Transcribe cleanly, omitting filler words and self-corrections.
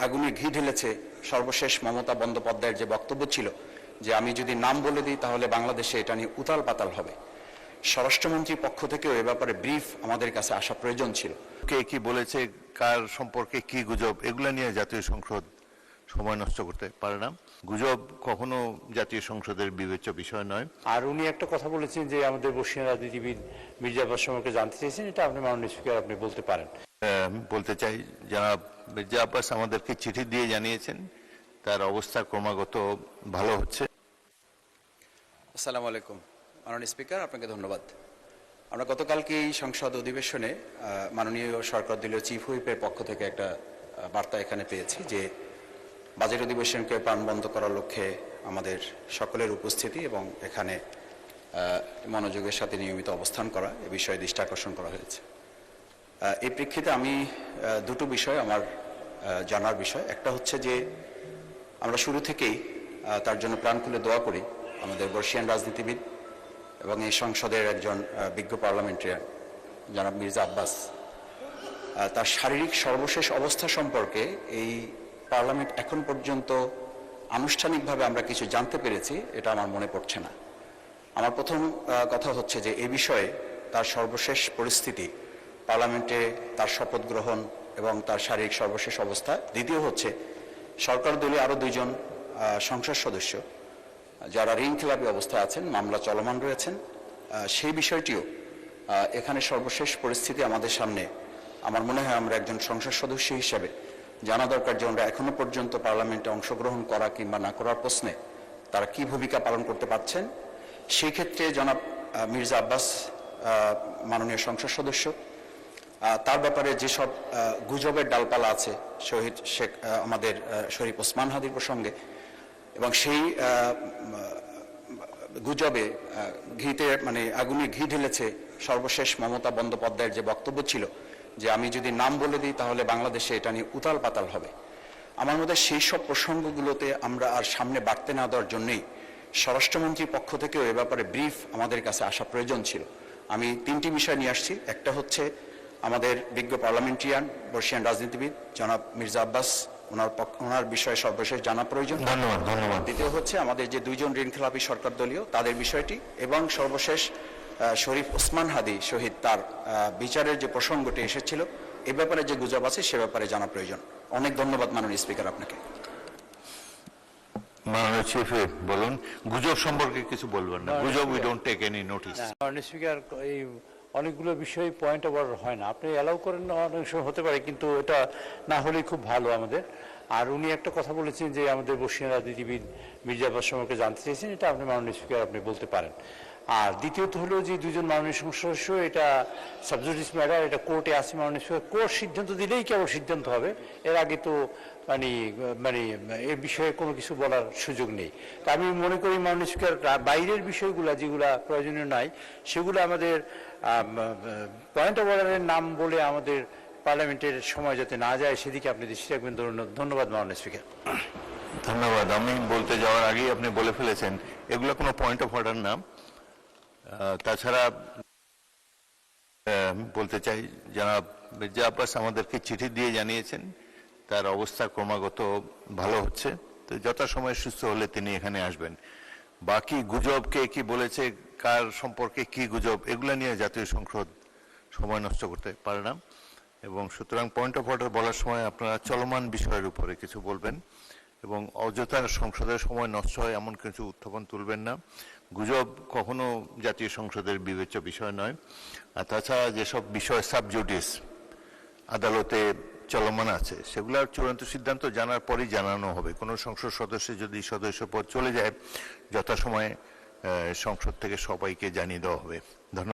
আগুনে ঘি ঢেলেছে সর্বশেষ মমতা বন্দ্যোপাধ্যায়ের যে বক্তব্য ছিল যে আমি যদি নাম বলে দিই তাহলে বাংলাদেশে এটা নিয়ে উতাল পাতাল হবে। স্বরাষ্ট্রমন্ত্রীর পক্ষ থেকেও এ ব্যাপারে ব্রিফ আমাদের কাছে আসা প্রয়োজন ছিল। কে কি বলেছে, কার সম্পর্কে কি গুজব, এগুলা নিয়ে জাতীয় সংসদ সময় নষ্ট করতে পারে না। গুজব কখনো জাতীয় সংসদের বিবেচ্য বিষয় নয়। আর উনি একটা কথা বলেছেন যে আমাদের বর্ষীয় রাজনীতিবিদ মির্জা আব্বাস সম্পর্কে জানতে চেয়েছেন, এটা আপনি মাননীয় স্পিকার আপনি বলতে পারেন। বলতে চাই, জনাব মির্জা আব্বাস আমাদেরকে চিঠি দিয়ে জানিয়েছেন তার অবস্থা ক্রমাগত ভালো হচ্ছে। আসসালামু আলাইকুম মাননীয় স্পিকার, আপনাকে ধন্যবাদ। আমরা গতকালকে এই সংসদ অধিবেশনে মাননীয় সরকার দলীয় চিফ হুইপের পক্ষ থেকে একটা বার্তা এখানে পেয়েছি যে বাজেট অধিবেশনকে প্রাণবন্ত করার লক্ষ্যে আমাদের সকলের উপস্থিতি এবং এখানে মনোযোগের সাথে নিয়মিত অবস্থান করা এ বিষয়ে দৃষ্টি আকর্ষণ করা হয়েছে। এই প্রেক্ষিতে আমি দুটো বিষয় আমার জানার বিষয়। একটা হচ্ছে যে আমরা শুরু থেকেই তার জন্য প্রাণ খুলে দোয়া করি আমাদের বর্ষিয়ান রাজনীতিবিদ এবং এই সংসদের একজন বিজ্ঞ পার্লামেন্টারিয়ান জনাব মির্জা আব্বাস তার শারীরিক সর্বশেষ অবস্থা সম্পর্কে এই পার্লামেন্ট এখন পর্যন্ত আনুষ্ঠানিকভাবে আমরা কিছু জানতে পেরেছি এটা আমার মনে পড়ছে না। আমার প্রথম কথা হচ্ছে যে এই বিষয়ে তার সর্বশেষ পরিস্থিতি, পার্লামেন্টে তার শপথ গ্রহণ এবং তার শারীরিক সর্বশেষ অবস্থা। দ্বিতীয় হচ্ছে সরকার দলীয় আরও দুইজন সংসদ সদস্য যারা ঋণ খেলাপি অবস্থায় আছেন, মামলা চলমান রয়েছেন, সেই বিষয়টিও এখানে সর্বশেষ পরিস্থিতি আমাদের সামনে। আমার মনে হয় আমরা একজন সংসদ সদস্য হিসেবে জানা দরকার যে আমরা এখনো পর্যন্ত পার্লামেন্টে অংশগ্রহণ করা কিংবা না করার প্রশ্নে তারা কি ভূমিকা পালন করতে পারছেন। সেই ক্ষেত্রে জনাব মির্জা আব্বাস মাননীয় সংসদ সদস্য, তার ব্যাপারে যেসব গুজবের ডালপালা আছে শহীদ শেখ আমাদের শরীফ ওসমান হাদির প্রসঙ্গে, এবং সেই গুজবে আগুনে ঘি ঢেলেছে সর্বশেষ মমতা বন্দ্যোপাধ্যায়ের যে বক্তব্য ছিল যে আমি যদি নাম বলে দিই তাহলে বাংলাদেশে এটা নিয়ে উতাল পাতাল হবে। আমার মধ্যে সেই সব প্রসঙ্গগুলোতে আমরা আর সামনে বাড়তে না দেওয়ার জন্যই স্বরাষ্ট্রমন্ত্রীর পক্ষ থেকেও এ ব্যাপারে ব্রিফ আমাদের কাছে আসা প্রয়োজন ছিল। আমি তিনটি বিষয় নিয়ে আসছি। একটা হচ্ছে আমাদের বিজ্ঞ পার্লামেন্টারিয়ান বর্ষিয়ান রাজনীতিবিদ জনাব মির্জা আব্বাস, ওনার বিষয়ে সর্বশেষ জানা প্রয়োজন। ধন্যবাদ। দ্বিতীয় হচ্ছে আমাদের যে দুইজন ঋণ খেলাপি সরকার দলীয় তাদের বিষয়টি, এবং সর্বশেষ শরীফ ওসমান হাদি শহীদ তার বিচারের যে প্রসঙ্গটি এসেছিল এ ব্যাপারে যে গুজব আছে সে ব্যাপারে জানা প্রয়োজন। অনেক ধন্যবাদ মাননীয় স্পিকার আপনাকে। মাননীয় চিফ বলুন, গুজব সম্পর্কে কিছু বলবেন না। গুজব we don't take any notice. মাননীয় স্পিকার, এই অনেকগুলো বিষয় পয়েন্ট অফ অর্ডার হয় না, আপনি অ্যালাউ করেন না, অনেক সময় হতে পারে, কিন্তু এটা না হলেই খুব ভালো আমাদের। আর উনি একটা কথা বলেছেন যে আমাদের বর্ষীয় রাজনীতিবিদ মির্জা আব্বাস সম্পর্কে জানতে চেয়েছেন, এটা আপনি মাননীয় স্পিকার আপনি বলতে পারেন। আর দ্বিতীয়ত হলো যে দুজন মাননীয় সংসদ সদস্য, এটা সাবজুডিস ম্যাটার, এটা কোর্টে আছে। মাননীয় স্পিকার কোর্ট সিদ্ধান্ত দিলেই কেবল সিদ্ধান্ত হবে, এর আগে তো এ বিষয়ে কোনো কিছু বলার সুযোগ নেই। তা আমি মনে করি মাননীয় স্পিকার বাইরের বিষয়গুলো যেগুলা প্রয়োজনীয় নাই সেগুলো আমাদের পয়েন্ট অফ অর্ডারের নাম বলে আমাদের পার্লামেন্টের সময় যাতে না যায় সেদিকে আপনি দৃষ্টি রাখবেন। ধন্যবাদ মাননীয় স্পিকার। ধন্যবাদ। আমি বলতে যাওয়ার আগেই আপনি বলে ফেলেছেন এগুলো কোনো পয়েন্ট অফ অর্ডার না। তাছাড়া বলতে চাই, জনাব মির্জা আব্বাস আমাদেরকে চিঠি দিয়ে জানিয়েছেন তার অবস্থা ক্রমাগত ভালো হচ্ছে, তো যথাসময়ে সুস্থ হলে তিনি এখানে আসবেন। বাকি গুজব কে কি বলেছে, কার সম্পর্কে কি গুজব, এগুলো নিয়ে জাতীয় সংসদ সময় নষ্ট করতে পারে না। এবং সুতরাং পয়েন্ট অফ অর্ডার বলার সময় আপনারা চলমান বিষয়ের উপরে কিছু বলবেন এবং অযথা সংসদের সময় নষ্ট হয় এমন কিছু উত্থাপন তুলবেন না। গুজব কখনো জাতীয় সংসদের বিবেচ্য বিষয় নয়। আর তাছাড়া যেসব বিষয় সাবজুডিস আদালতে চলমান আছে সেগুলোর চূড়ান্ত সিদ্ধান্ত জানার পরই জানানো হবে। কোনো সংসদ সদস্য যদি সদস্য পদ চলে যায় যথাসময়ে সংসদ থেকে সবাইকে জানিয়ে দেওয়া হবে। ধন্যবাদ।